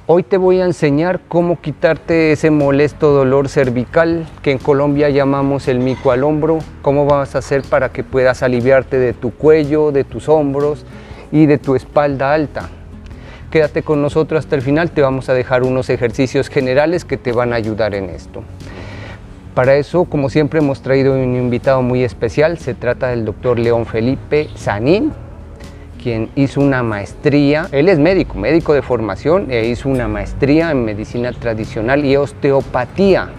Hoy te voy a enseñar cómo quitarte ese molesto dolor cervical que en Colombia llamamos el mico al hombro. Cómo vas a hacer para que puedas aliviarte de tu cuello, de tus hombros y de tu espalda alta. Quédate con nosotros hasta el final, te vamos a dejar unos ejercicios generales que te van a ayudar en esto. Para eso, como siempre, hemos traído un invitado muy especial. Se trata del doctor León Felipe Sanín, quien hizo una maestría. Él es médico de formación, e hizo una maestría en medicina tradicional y osteopatía.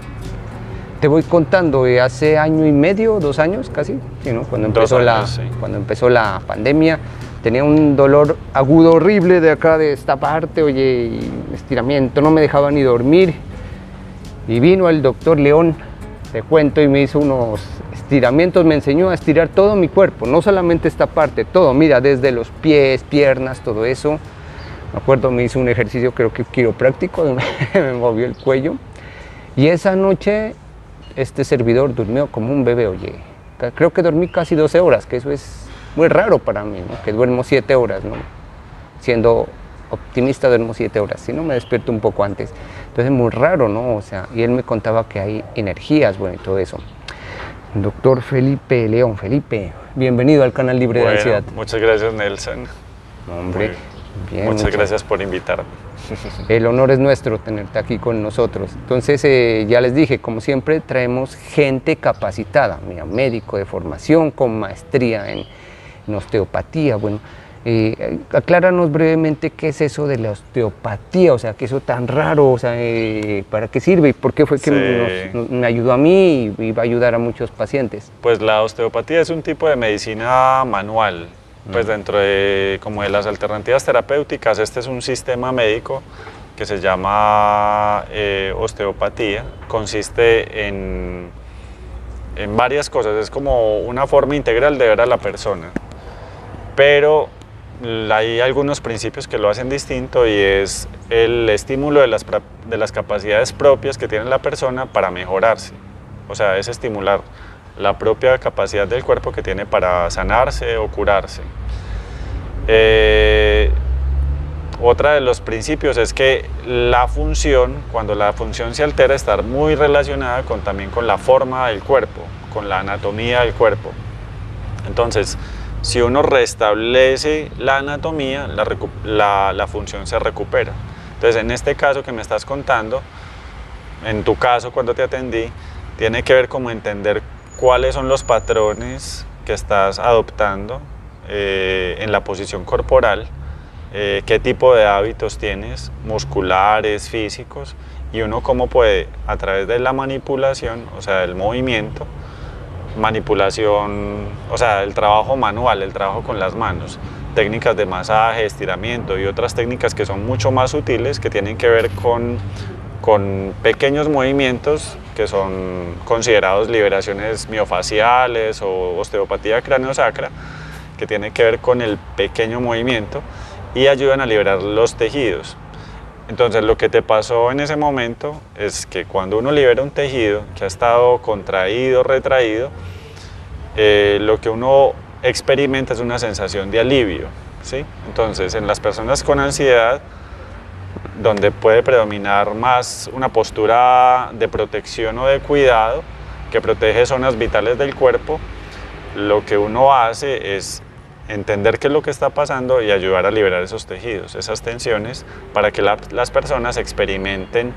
Te voy contando, hace año y medio, 2 años casi, ¿sí, no? Cuando empezó la pandemia, tenía un dolor agudo horrible de acá, de esta parte, oye, y estiramiento, no me dejaba ni dormir. Y vino el doctor León, te cuento, y me hizo unos estiramientos, me enseñó a estirar todo mi cuerpo, no solamente esta parte, todo, mira, desde los pies, piernas, todo eso. Me acuerdo, me hizo un ejercicio, creo que quiropráctico, me movió el cuello. Y esa noche, este servidor durmió como un bebé, oye. Creo que dormí casi 12 horas, que eso es muy raro para mí, ¿no? Que duermo 7 horas, ¿no? Siendo optimista duermo 7 horas, si no me despierto un poco antes. Entonces es muy raro, ¿no? O sea, y él me contaba que hay energías, bueno, y todo eso. Doctor Felipe León, Felipe, bienvenido al canal Libre de Ansiedad. Muchas gracias, Nelson. Hombre, bien. Muchas gracias por invitarme. El honor es nuestro tenerte aquí con nosotros. Entonces, ya les dije, como siempre, traemos gente capacitada, mira, médico de formación con maestría en osteopatía. Bueno, acláranos brevemente qué es eso de la osteopatía, o sea, qué es eso tan raro, o sea, para qué sirve y por qué fue que me ayudó a mí y va a ayudar a muchos pacientes. Pues la osteopatía es un tipo de medicina manual. Pues dentro de, como de las alternativas terapéuticas, este es un sistema médico que se llama osteopatía. Consiste en varias cosas, es como una forma integral de ver a la persona. Pero hay algunos principios que lo hacen distinto y es el estímulo de las capacidades propias que tiene la persona para mejorarse. O sea, es estimular la propia capacidad del cuerpo que tiene para sanarse o curarse. Otra de los principios es que la función, cuando la función se altera, está muy relacionada también con la forma del cuerpo, con la anatomía del cuerpo. Entonces, si uno restablece la anatomía, la función se recupera. Entonces, en este caso que me estás contando, en tu caso cuando te atendí, tiene que ver como entender cuáles son los patrones que estás adoptando en la posición corporal, qué tipo de hábitos tienes, musculares, físicos, y uno cómo puede, a través de la manipulación, o sea, del movimiento, manipulación, o sea, el trabajo manual, el trabajo con las manos, técnicas de masaje, estiramiento y otras técnicas que son mucho más sutiles, que tienen que ver con pequeños movimientos que son considerados liberaciones miofaciales o osteopatía craneosacra, que tiene que ver con el pequeño movimiento y ayudan a liberar los tejidos. Entonces, lo que te pasó en ese momento es que cuando uno libera un tejido que ha estado contraído, retraído, lo que uno experimenta es una sensación de alivio, ¿sí? Entonces, en las personas con ansiedad, donde puede predominar más una postura de protección o de cuidado que protege zonas vitales del cuerpo, lo que uno hace es entender qué es lo que está pasando y ayudar a liberar esos tejidos, esas tensiones, para que las personas experimenten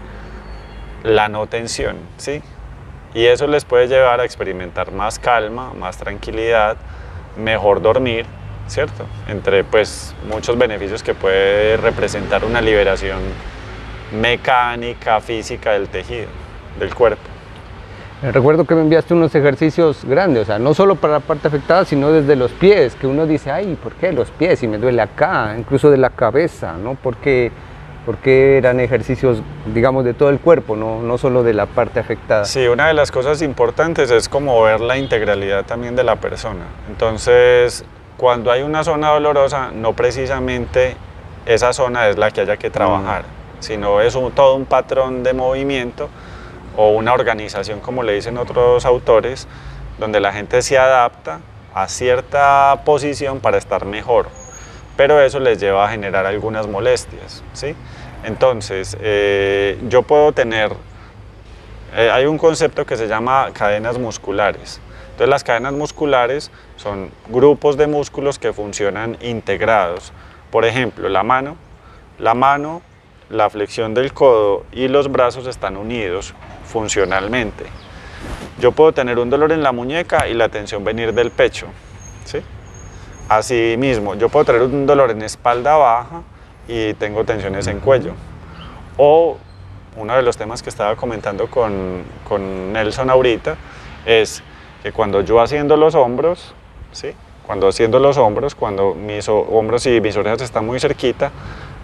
la no tensión, ¿sí? Y eso les puede llevar a experimentar más calma, más tranquilidad, mejor dormir, ¿cierto? Entre pues muchos beneficios que puede representar una liberación mecánica, física del tejido, del cuerpo. Recuerdo que me enviaste unos ejercicios grandes, o sea, no solo para la parte afectada, sino desde los pies, que uno dice, ay, ¿por qué los pies? Y me duele acá, incluso de la cabeza, ¿no? Porque eran ejercicios, digamos, de todo el cuerpo, no solo de la parte afectada. Sí, una de las cosas importantes es como ver la integralidad también de la persona. Entonces, cuando hay una zona dolorosa, no precisamente esa zona es la que haya que trabajar, sino es todo un patrón de movimiento o una organización, como le dicen otros autores, donde la gente se adapta a cierta posición para estar mejor, pero eso les lleva a generar algunas molestias, ¿sí? Entonces, yo puedo tener, hay un concepto que se llama cadenas musculares. Entonces, las cadenas musculares son grupos de músculos que funcionan integrados. Por ejemplo, la mano, la flexión del codo y los brazos están unidos funcionalmente. Yo puedo tener un dolor en la muñeca y la tensión venir del pecho, ¿sí? Asimismo, yo puedo tener un dolor en espalda baja y tengo tensiones en cuello. O uno de los temas que estaba comentando con Nelson ahorita es que cuando yo haciendo los hombros, ¿sí? Cuando mis hombros y mis orejas están muy cerquita,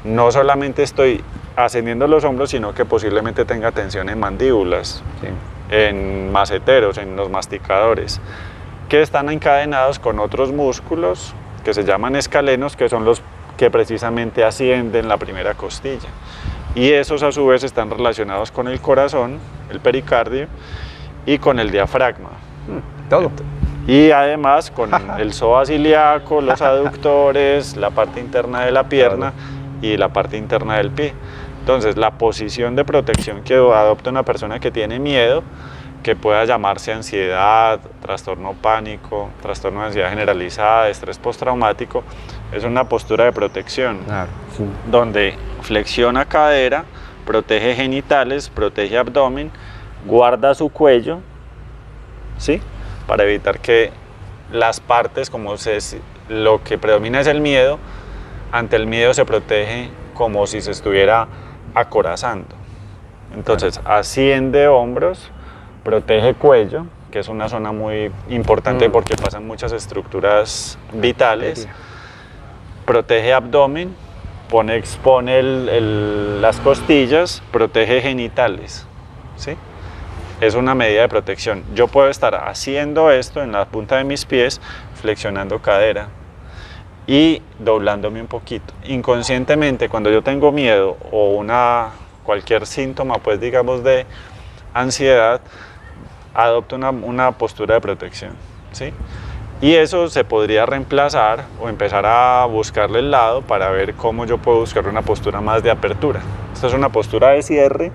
no solamente estoy ascendiendo los hombros, sino que posiblemente tenga tensión en mandíbulas, Sí. en maceteros, en los masticadores, que están encadenados con otros músculos que se llaman escalenos, que son los que precisamente ascienden la primera costilla. Y esos a su vez están relacionados con el corazón, el pericardio y con el diafragma. Todo. Y además con el psoas ilíaco, los aductores, la parte interna de la pierna y la parte interna del pie. Entonces, la posición de protección que adopta una persona que tiene miedo, que pueda llamarse ansiedad, trastorno pánico, trastorno de ansiedad generalizada, estrés postraumático, es una postura de protección, Claro, sí. donde flexiona cadera, protege genitales, protege abdomen, guarda su cuello, ¿sí? Para evitar que las partes, lo que predomina es el miedo, ante el miedo se protege como si se estuviera acorazando. Entonces, asciende hombros, protege cuello, que es una zona muy importante porque pasan muchas estructuras vitales, protege abdomen, expone las costillas, protege genitales, ¿sí? Es una medida de protección. Yo puedo estar haciendo esto en la punta de mis pies, flexionando cadera y doblándome un poquito. Inconscientemente, cuando yo tengo miedo o cualquier síntoma, pues digamos de ansiedad, adopto una postura de protección, ¿sí? Y eso se podría reemplazar o empezar a buscarle el lado para ver cómo yo puedo buscar una postura más de apertura. Esta es una postura de cierre,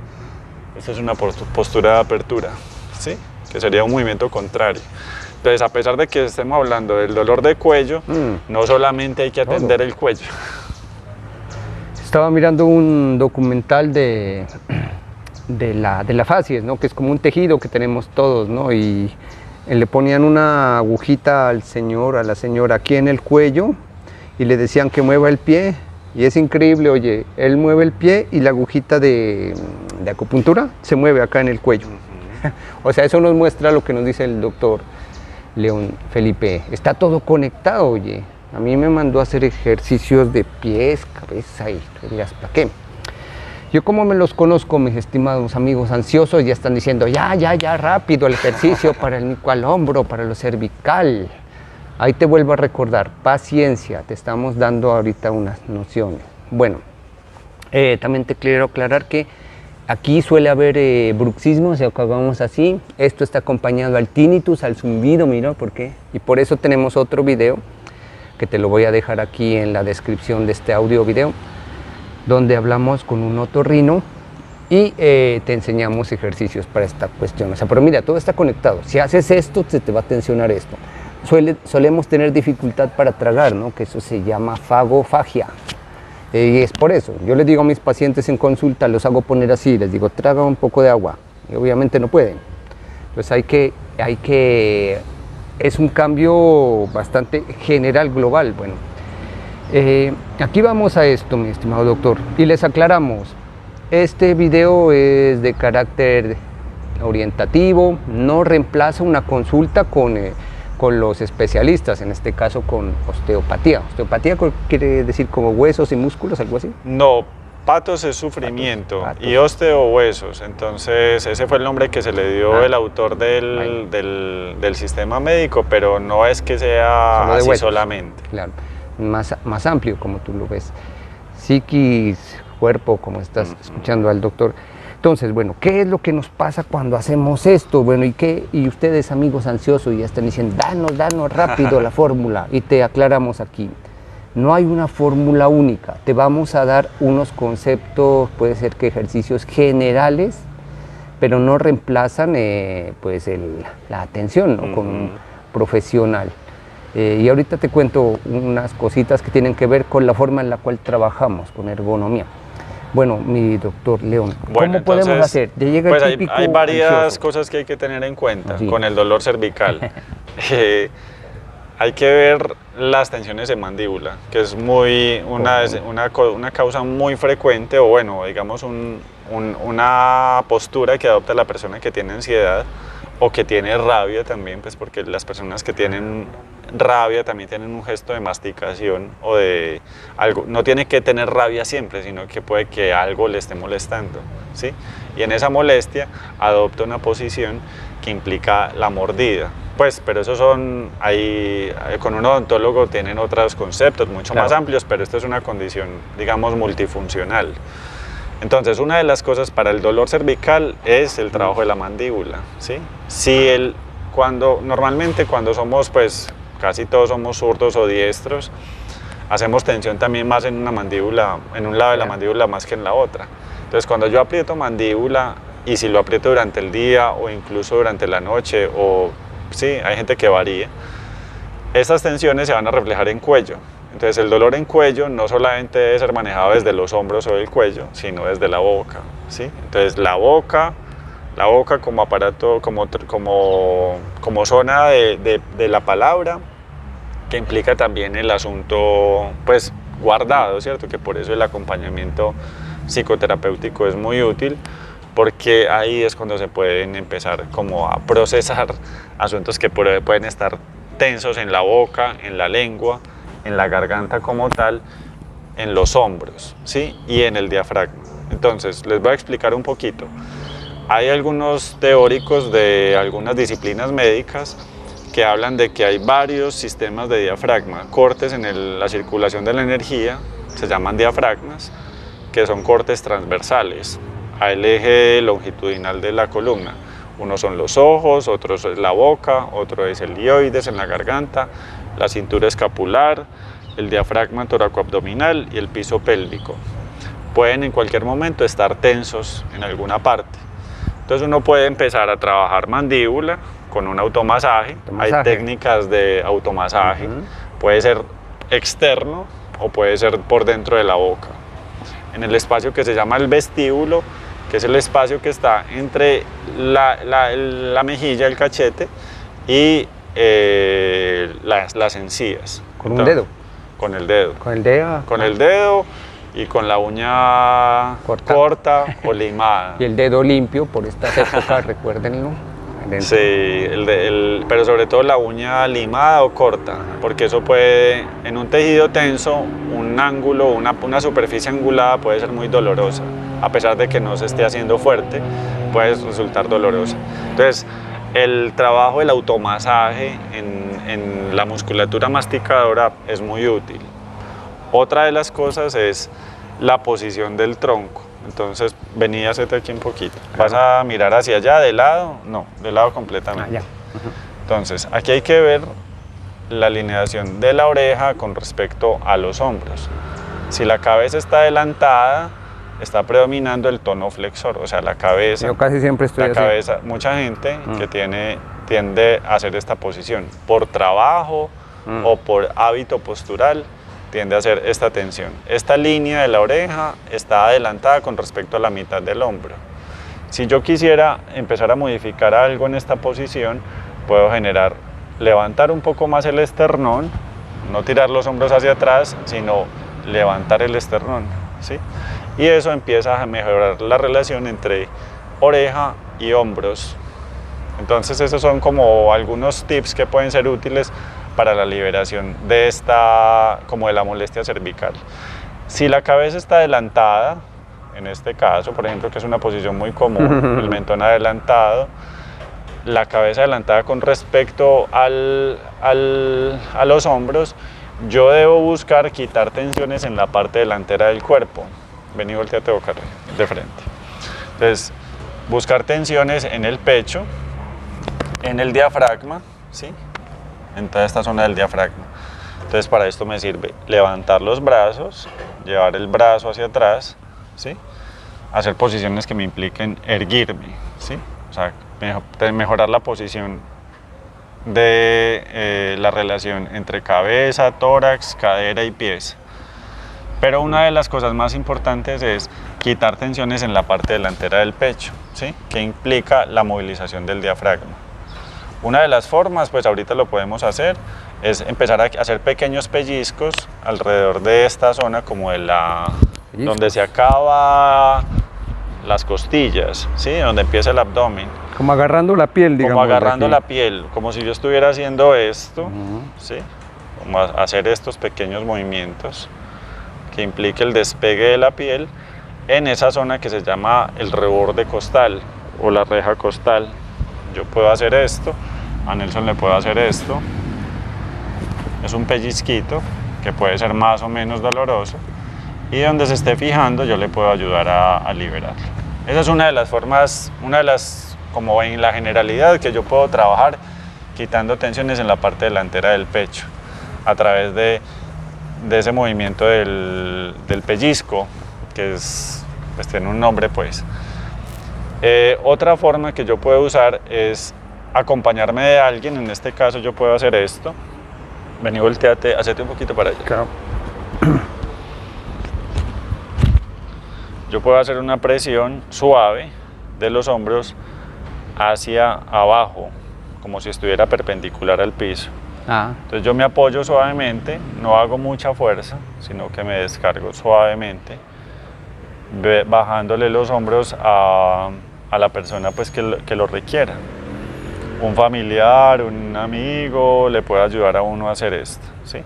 esta es una postura de apertura, ¿sí? Que sería un movimiento contrario. Entonces, a pesar de que estemos hablando del dolor de cuello, no solamente hay que atender el cuello. Estaba mirando un documental de la fascia, ¿no? Que es como un tejido que tenemos todos, ¿no? Y le ponían una agujita al señor, a la señora aquí en el cuello y le decían que mueva el pie. Y es increíble, oye, él mueve el pie y la agujita de acupuntura se mueve acá en el cuello. O sea, eso nos muestra lo que nos dice el doctor León Felipe. Está todo conectado, oye. A mí me mandó a hacer ejercicios de pies, cabeza y tú dirías, ¿para qué? Yo como me los conozco, mis estimados amigos ansiosos, ya están diciendo, ya, rápido el ejercicio para el mico al hombro, para lo cervical. Ahí te vuelvo a recordar, paciencia, te estamos dando ahorita unas nociones. Bueno, también te quiero aclarar que aquí suele haber bruxismo, si acabamos así. Esto está acompañado al tinnitus, al zumbido, mira por qué. Y por eso tenemos otro video, que te lo voy a dejar aquí en la descripción de este audio video, donde hablamos con un otorrino y te enseñamos ejercicios para esta cuestión. O sea, pero mira, todo está conectado. Si haces esto, se te va a tensionar esto. Solemos tener dificultad para tragar, ¿no? Que eso se llama fagofagia. Y es por eso. Yo les digo a mis pacientes en consulta, los hago poner así, les digo, traga un poco de agua. Y obviamente no pueden. Pues es un cambio bastante general, global. Bueno, aquí vamos a esto, mi estimado doctor. Y les aclaramos, este video es de carácter orientativo, no reemplaza una consulta con los especialistas, en este caso con osteopatía. ¿Osteopatía quiere decir como huesos y músculos, algo así? No, patos es sufrimiento patos. Y osteo huesos. Entonces ese fue el nombre que se le dio el autor del sistema médico, pero no es que sea Solo de así huesos. solamente. Claro, más amplio como tú lo ves. Psiquis, cuerpo, como estás escuchando al doctor. Entonces, bueno, ¿qué es lo que nos pasa cuando hacemos esto? Bueno, y ustedes, amigos ansiosos, ya están diciendo, danos rápido la fórmula, y te aclaramos aquí. No hay una fórmula única, te vamos a dar unos conceptos, puede ser que ejercicios generales, pero no reemplazan pues la atención, ¿no? Con un profesional. Y ahorita te cuento unas cositas que tienen que ver con la forma en la cual trabajamos, con ergonomía. Bueno, mi doctor León, bueno, ¿cómo podemos hacer? Pues hay varias cosas que hay que tener en cuenta con el dolor cervical. Hay que ver las tensiones de mandíbula, que es una causa muy frecuente, o bueno, digamos una postura que adopta la persona que tiene ansiedad o que tiene rabia también, pues porque las personas que tienen rabia también tienen un gesto de masticación o de algo. No tiene que tener rabia siempre, sino que puede que algo le esté molestando, ¿sí? Y en esa molestia adopta una posición que implica la mordida. Pues, pero eso con un odontólogo tienen otros conceptos mucho más amplios, pero esto es una condición, digamos, multifuncional. Entonces, una de las cosas para el dolor cervical es el trabajo de la mandíbula, ¿sí? Normalmente cuando somos, pues, casi todos somos zurdos o diestros, hacemos tensión también más en una mandíbula, en un lado de la mandíbula más que en la otra. Entonces, cuando yo aprieto mandíbula, y si lo aprieto durante el día o incluso durante la noche, sí, hay gente que varía, estas tensiones se van a reflejar en cuello. Entonces el dolor en cuello no solamente debe ser manejado desde los hombros o el cuello, sino desde la boca, ¿sí? Entonces la boca como aparato, como zona de la palabra, que implica también el asunto, pues, guardado, ¿cierto? Que por eso el acompañamiento psicoterapéutico es muy útil, porque ahí es cuando se pueden empezar como a procesar asuntos que pueden estar tensos en la boca, en la lengua, en la garganta como tal, en los hombros, ¿sí? Y en el diafragma. Entonces, les voy a explicar un poquito. Hay algunos teóricos de algunas disciplinas médicas que hablan de que hay varios sistemas de diafragma, cortes en la circulación de la energía, se llaman diafragmas, que son cortes transversales al eje longitudinal de la columna. Unos son los ojos, otros es la boca, otro es el ilioides en la garganta, la cintura escapular, el diafragma toracoabdominal y el piso pélvico. Pueden en cualquier momento estar tensos en alguna parte. Entonces uno puede empezar a trabajar mandíbula con un automasaje. Hay técnicas de automasaje. Puede ser externo o puede ser por dentro de la boca. En el espacio que se llama el vestíbulo, que es el espacio que está entre la mejilla, el cachete y las encías. ¿Con un dedo? Con el dedo. ¿Con el dedo? Con el dedo y con la uña corta o limada. Y el dedo limpio por estas épocas, recuérdenlo. Sí, pero sobre todo la uña limada o corta, porque eso puede, en un tejido tenso, un ángulo, una superficie angulada puede ser muy dolorosa, a pesar de que no se esté haciendo fuerte, puede resultar dolorosa. Entonces, el trabajo del automasaje en la musculatura masticadora es muy útil. Otra de las cosas es la posición del tronco. Entonces, vení, hacete aquí un poquito. ¿Vas a mirar hacia allá, de lado? No, de lado completamente. Entonces, aquí hay que ver la alineación de la oreja con respecto a los hombros. Si la cabeza está adelantada, está predominando el tono flexor, o sea, la cabeza. Yo casi siempre estoy así. Cabeza, mucha gente que tiende a hacer esta posición por trabajo o por hábito postural, tiende a hacer esta tensión. Esta línea de la oreja está adelantada con respecto a la mitad del hombro. Si yo quisiera empezar a modificar algo en esta posición, puedo levantar un poco más el esternón, no tirar los hombros hacia atrás, sino levantar el esternón, ¿sí? Y eso empieza a mejorar la relación entre oreja y hombros. Entonces esos son como algunos tips que pueden ser útiles para la liberación de de la molestia cervical. Si la cabeza está adelantada, en este caso, por ejemplo, que es una posición muy común, el mentón adelantado, la cabeza adelantada con respecto a los hombros, yo debo buscar quitar tensiones en la parte delantera del cuerpo. Vení, volteate boca de frente. Entonces, buscar tensiones en el pecho, en el diafragma, ¿sí? En toda esta zona del diafragma. Entonces para esto me sirve levantar los brazos, llevar el brazo hacia atrás, ¿sí? Hacer posiciones que me impliquen erguirme, ¿sí? O sea, mejorar la posición de la relación entre cabeza, tórax, cadera y pies. Pero una de las cosas más importantes es quitar tensiones en la parte delantera del pecho, ¿sí? Que implica la movilización del diafragma. Una de las formas, pues ahorita lo podemos hacer, es empezar a hacer pequeños pellizcos alrededor de esta zona, como de donde se acaba las costillas, ¿sí? Donde empieza el abdomen. Como agarrando la piel, digamos. Como agarrando la piel, como si yo estuviera haciendo esto, ¿sí? Como hacer estos pequeños movimientos que implique el despegue de la piel en esa zona que se llama el reborde costal o la reja costal. Yo puedo hacer esto, a Nelson le puedo hacer esto. Es un pellizquito que puede ser más o menos doloroso y donde se esté fijando yo le puedo ayudar a liberarlo. Esa es una de las formas, como en la generalidad, que yo puedo trabajar quitando tensiones en la parte delantera del pecho a través de ese movimiento del pellizco, que pues tiene un nombre, pues. Otra forma que yo puedo usar es acompañarme de alguien. En este caso yo puedo hacer esto. Vení, volteate, hacete un poquito para allá. Claro. Yo puedo hacer una presión suave de los hombros hacia abajo, como si estuviera perpendicular al piso. Entonces yo me apoyo suavemente, no hago mucha fuerza, sino que me descargo suavemente, bajándole los hombros a la persona pues que lo requiera. Un familiar, un amigo le puede ayudar a uno a hacer esto, ¿sí?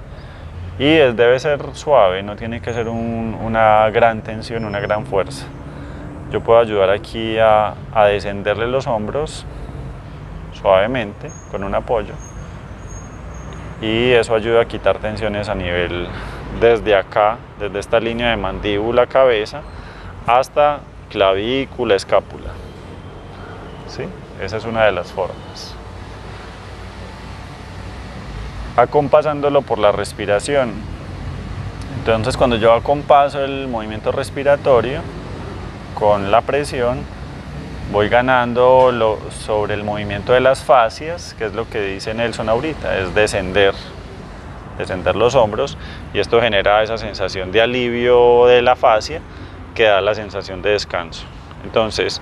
Y debe ser suave, no tiene que ser una gran tensión, una gran fuerza. Yo puedo ayudar aquí a descenderle los hombros suavemente con un apoyo. Y eso ayuda a quitar tensiones a nivel, desde acá, desde esta línea de mandíbula, cabeza, hasta clavícula, escápula. ¿Sí? Esa es una de las formas. Acompasándolo por la respiración. Entonces, cuando yo acompaso el movimiento respiratorio con la presión, voy ganando sobre el movimiento de las fascias, que es lo que dice Nelson ahorita, es descender los hombros, y esto genera esa sensación de alivio de la fascia que da la sensación de descanso. Entonces,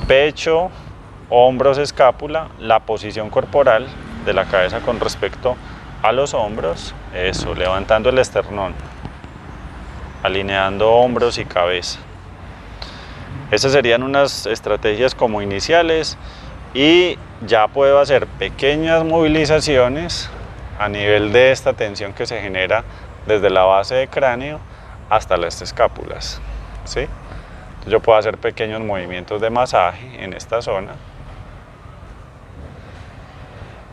pecho, hombros, escápula, la posición corporal de la cabeza con respecto a los hombros, eso, levantando el esternón, alineando hombros y cabeza. Esas serían unas estrategias como iniciales, y ya puedo hacer pequeñas movilizaciones a nivel de esta tensión que se genera desde la base del cráneo hasta las escápulas, ¿sí? Entonces yo puedo hacer pequeños movimientos de masaje en esta zona,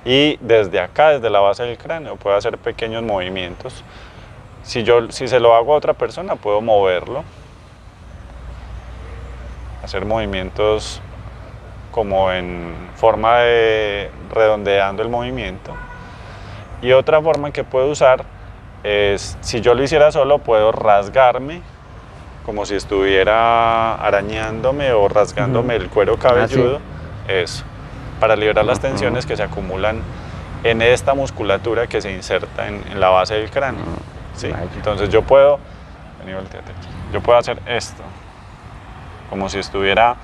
y desde acá, desde la base del cráneo, puedo hacer pequeños movimientos. Si se lo hago a otra persona, puedo moverlo, hacer movimientos como en forma de redondeando el movimiento. Y otra forma que puedo usar es, si yo lo hiciera solo, puedo rasgarme como si estuviera arañándome o rasgándome el cuero cabelludo, eso, para liberar las tensiones que se acumulan en esta musculatura que se inserta en la base del cráneo, ¿sí? Entonces yo puedo hacer esto, como si estuviera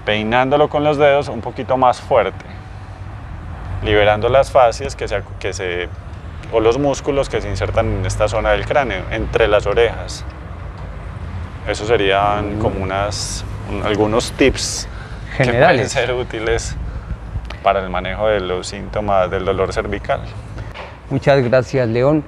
peinándolo con los dedos un poquito más fuerte, liberando las fascias o los músculos que se insertan en esta zona del cráneo, entre las orejas. Eso serían como algunos tips generales que pueden ser útiles para el manejo de los síntomas del dolor cervical. Muchas gracias, León.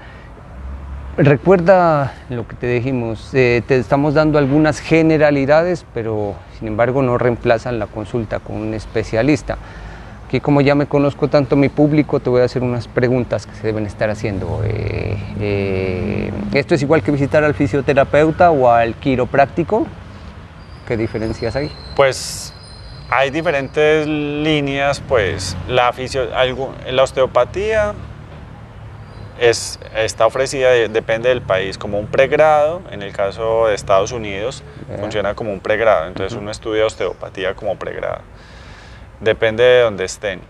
Recuerda lo que te dijimos, te estamos dando algunas generalidades, pero sin embargo no reemplazan la consulta con un especialista. Aquí, como ya me conozco tanto mi público, te voy a hacer unas preguntas que se deben estar haciendo. ¿Esto es igual que visitar al fisioterapeuta o al quiropráctico? ¿Qué diferencias hay? Pues hay diferentes líneas, pues la osteopatía está ofrecida, depende del país, como un pregrado. En el caso de Estados Unidos funciona como un pregrado, entonces uno estudia osteopatía como pregrado. Depende de donde estén.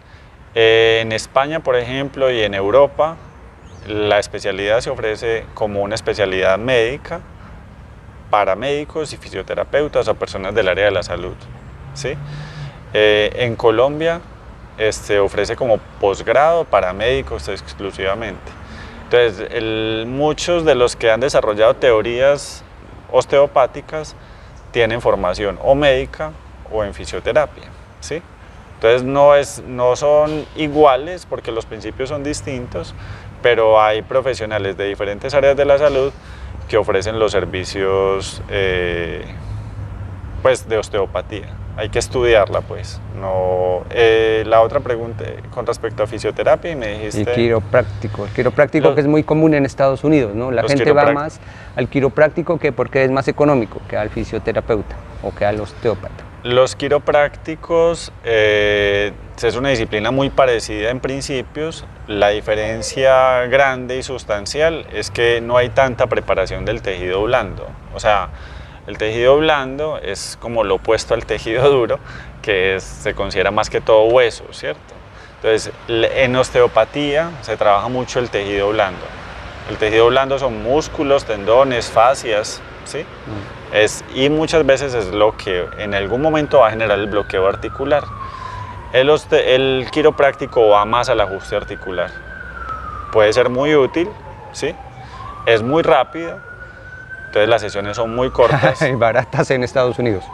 En España, por ejemplo, y en Europa, la especialidad se ofrece como una especialidad médica para médicos y fisioterapeutas o personas del área de la salud, ¿sí? En Colombia se ofrece como posgrado para médicos exclusivamente. Entonces, muchos de los que han desarrollado teorías osteopáticas tienen formación o médica o en fisioterapia, ¿sí? Entonces no son iguales porque los principios son distintos, pero hay profesionales de diferentes áreas de la salud que ofrecen los servicios pues, de osteopatía. Hay que estudiarla, pues. No, la otra pregunta con respecto a fisioterapia, y me dijiste... El quiropráctico que es muy común en Estados Unidos, ¿no? La gente va más al quiropráctico porque es más económico que al fisioterapeuta o que al osteópata. Los quiroprácticos es una disciplina muy parecida en principios. La diferencia grande y sustancial es que no hay tanta preparación del tejido blando. O sea, el tejido blando es como lo opuesto al tejido duro, que se considera más que todo hueso, ¿cierto? Entonces, en osteopatía se trabaja mucho el tejido blando. El tejido blando son músculos, tendones, fascias, ¿sí? Y muchas veces es lo que en algún momento va a generar el bloqueo articular. El quiropráctico va más al ajuste articular. Puede ser muy útil, ¿sí? Es muy rápido, entonces las sesiones son muy cortas. Baratas en Estados Unidos.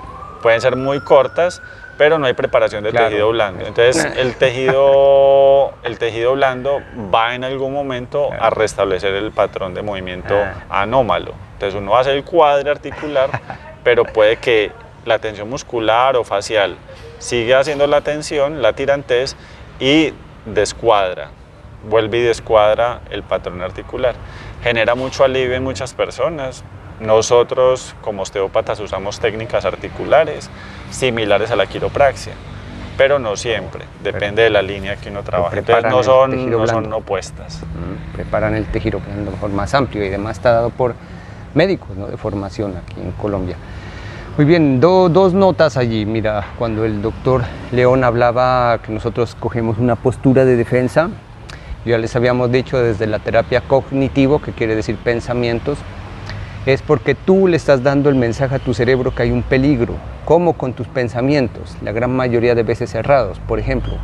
Pueden ser muy cortas, pero no hay preparación de tejido blando. Entonces el tejido blando va en algún momento a restablecer el patrón de movimiento anómalo. Entonces uno hace el cuadre articular, pero puede que la tensión muscular o facial sigue haciendo la tensión, la tirantez, y descuadra, vuelve y descuadra el patrón articular. Genera mucho alivio en muchas personas. Nosotros como osteópatas usamos técnicas articulares similares a la quiropraxia, pero no siempre, depende de la línea que uno trabaja. Entonces no son opuestas. Preparan el tejido blando mejor, más amplio, y además está dado por médicos, ¿no?, de formación aquí en Colombia. Muy bien, dos notas allí. Mira, cuando el doctor León hablaba que nosotros cogemos una postura de defensa, ya les habíamos dicho desde la terapia cognitivo, que quiere decir pensamientos, es porque tú le estás dando el mensaje a tu cerebro que hay un peligro. ¿Cómo? Con tus pensamientos, la gran mayoría de veces errados. Por ejemplo,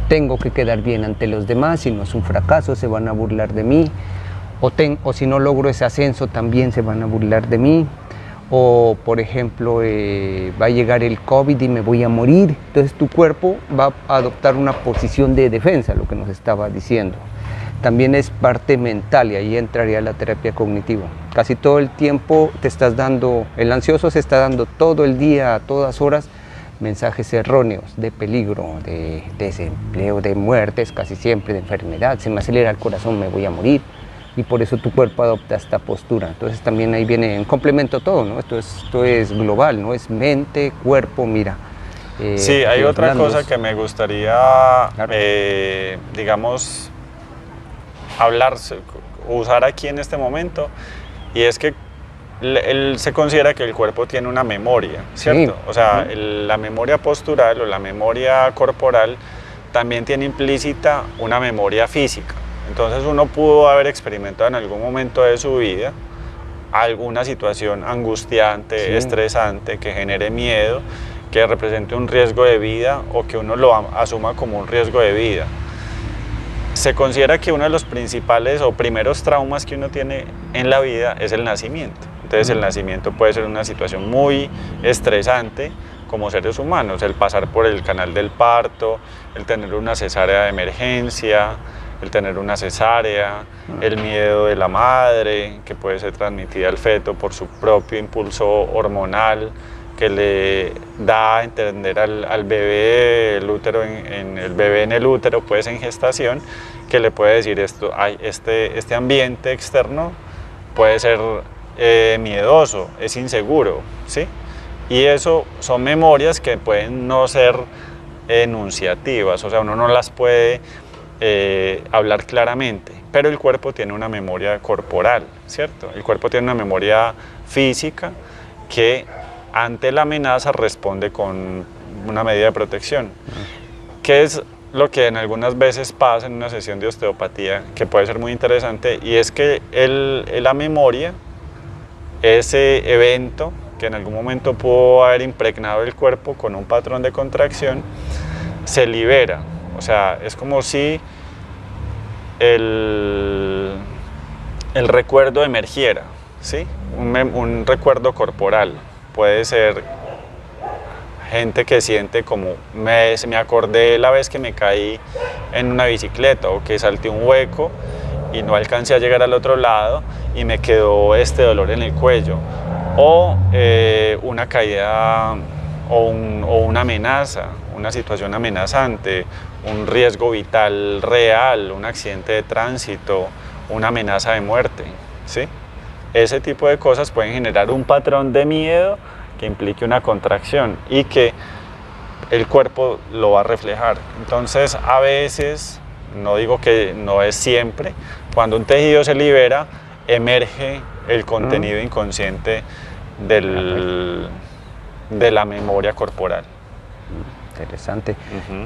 tengo que quedar bien ante los demás, si no es un fracaso se van a burlar de mí, o si no logro ese ascenso también se van a burlar de mí, o por ejemplo va a llegar el COVID y me voy a morir. Entonces tu cuerpo va a adoptar una posición de defensa, lo que nos estaba diciendo. También es parte mental, y ahí entraría la terapia cognitiva. Casi todo el tiempo te estás dando, el ansioso se está dando todo el día, a todas horas, mensajes erróneos de peligro, de desempleo, de muertes, casi siempre, de enfermedad. Se me acelera el corazón, me voy a morir. Y por eso tu cuerpo adopta esta postura. Entonces también ahí viene en complemento todo, ¿no? Esto es global, ¿no? Es mente, cuerpo, mira. Sí, hay otra cosa que me gustaría, claro, digamos, usar aquí en este momento, y es que se considera que el cuerpo tiene una memoria, ¿cierto? Sí. O sea, la memoria postural o la memoria corporal también tiene implícita una memoria física. Entonces uno pudo haber experimentado en algún momento de su vida alguna situación angustiante, estresante, que genere miedo, que represente un riesgo de vida o que uno lo asuma como un riesgo de vida. Se considera que uno de los principales o primeros traumas que uno tiene en la vida es el nacimiento. Entonces el nacimiento puede ser una situación muy estresante como seres humanos, el pasar por el canal del parto, el tener una cesárea de emergencia, el tener una cesárea, el miedo de la madre, que puede ser transmitida al feto por su propio impulso hormonal, que le da a entender al bebé, el útero el bebé en el útero, pues en gestación, que le puede decir esto, este ambiente externo puede ser miedoso, es inseguro, ¿sí? Y eso son memorias que pueden no ser enunciativas, o sea, uno no las puede hablar claramente, pero el cuerpo tiene una memoria corporal, ¿cierto? El cuerpo tiene una memoria física que ante la amenaza responde con una medida de protección, que es lo que en algunas veces pasa en una sesión de osteopatía, que puede ser muy interesante, y es que la memoria, ese evento que en algún momento pudo haber impregnado el cuerpo con un patrón de contracción, se libera. O sea, es como si el recuerdo emergiera, ¿sí? Un recuerdo corporal. Puede ser gente que siente como, me acordé la vez que me caí en una bicicleta o que salté un hueco y no alcancé a llegar al otro lado y me quedó este dolor en el cuello. O una caída o una amenaza, una situación amenazante, un riesgo vital real, un accidente de tránsito, una amenaza de muerte, ¿sí? Ese tipo de cosas pueden generar un patrón de miedo que implique una contracción y que el cuerpo lo va a reflejar. Entonces, a veces, no digo que no es siempre, cuando un tejido se libera, emerge el contenido inconsciente de la memoria corporal. Interesante.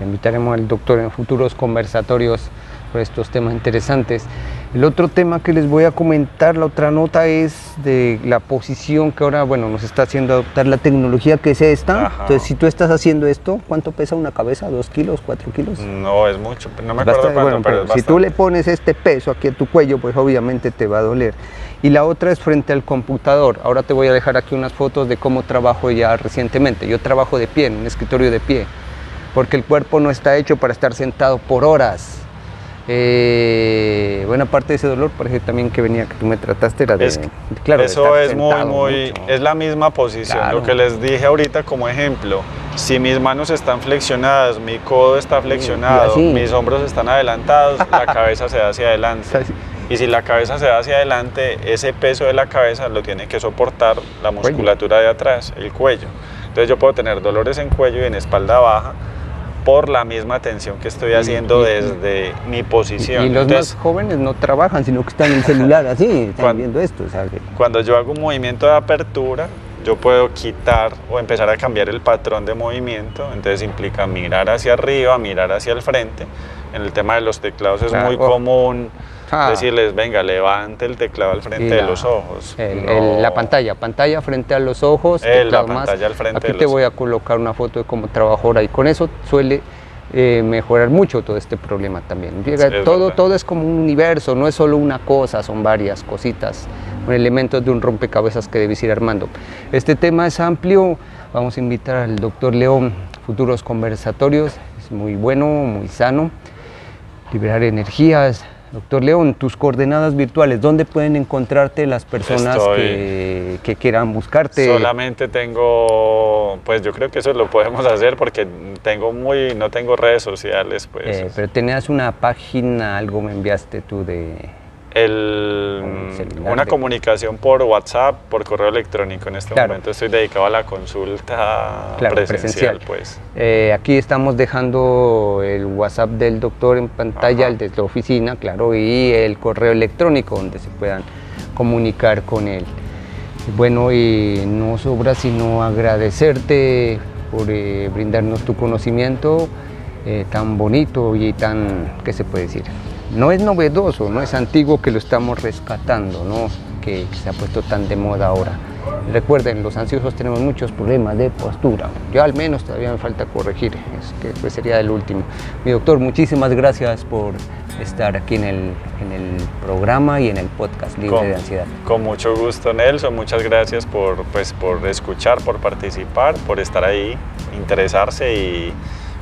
Invitaremos al doctor en futuros conversatorios por estos temas interesantes. El otro tema que les voy a comentar, la otra nota, es de la posición que ahora, bueno, nos está haciendo adoptar la tecnología, que es esta. Ajá. Entonces, si tú estás haciendo esto, ¿cuánto pesa una cabeza? ¿2 kilos? ¿4 kilos? No es mucho, no me acuerdo cuánto, bueno, pero es si tú le pones este peso aquí a tu cuello, pues obviamente te va a doler. Y la otra es frente al computador. Ahora te voy a dejar aquí unas fotos de cómo trabajo ya recientemente. Yo trabajo de pie, en un escritorio de pie, porque el cuerpo no está hecho para estar sentado por horas. Buena parte de ese dolor, parece también que venía, que tú me trataste, era de, claro, eso es muy, mucho. es la misma posición, claro. Lo que les dije ahorita como ejemplo. Si mis manos están flexionadas, mi codo está flexionado, mis hombros están adelantados, la cabeza se da hacia adelante. Y si la cabeza se da hacia adelante, ese peso de la cabeza lo tiene que soportar la musculatura de atrás, el cuello. Entonces yo puedo tener dolores en cuello y en espalda baja por la misma tensión que estoy haciendo desde mi posición. Y los más jóvenes no trabajan, sino que están en el celular así, están viendo esto. ¿Sabes? Cuando yo hago un movimiento de apertura, yo puedo quitar o empezar a cambiar el patrón de movimiento, entonces implica mirar hacia arriba, mirar hacia el frente. En el tema de los teclados es muy común decirles, venga, levante el teclado al frente de los ojos. La pantalla frente a los ojos. La pantalla al frente de los ojos. Aquí te voy a colocar una foto de cómo trabajo ahora y con eso suele mejorar mucho todo este problema también. Todo es como un universo, no es solo una cosa, son varias cositas, elementos de un rompecabezas que debes ir armando. Este tema es amplio, vamos a invitar al doctor León, futuros conversatorios, es muy bueno, muy sano, liberar energías. Doctor León, tus coordenadas virtuales, ¿dónde pueden encontrarte las personas que quieran buscarte? Solamente tengo, pues yo creo que eso lo podemos hacer porque no tengo redes sociales, pues. Pero tenías una página, algo me enviaste tú de... Una comunicación por WhatsApp, por correo electrónico. En este momento estoy dedicado a la consulta presencial. Pues. Aquí estamos dejando el WhatsApp del doctor en pantalla, el de la oficina, claro, y el correo electrónico donde se puedan comunicar con él. Bueno, y no sobra sino agradecerte por brindarnos tu conocimiento tan bonito y tan, ¿qué se puede decir? No es novedoso, no es antiguo, que lo estamos rescatando, ¿no? Que se ha puesto tan de moda ahora. Recuerden, los ansiosos tenemos muchos problemas de postura. Yo al menos todavía me falta corregir, que pues sería el último. Mi doctor, muchísimas gracias por estar aquí en el programa y en el podcast Libre de Ansiedad. Con mucho gusto, Nelson. Muchas gracias por escuchar, por participar, por estar ahí, interesarse y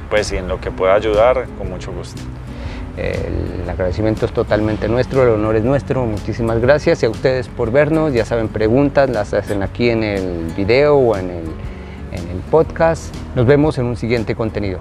pues en lo que pueda ayudar, con mucho gusto. El agradecimiento es totalmente nuestro, el honor es nuestro, muchísimas gracias y a ustedes por vernos. Ya saben, preguntas las hacen aquí en el video o en el podcast. Nos vemos en un siguiente contenido.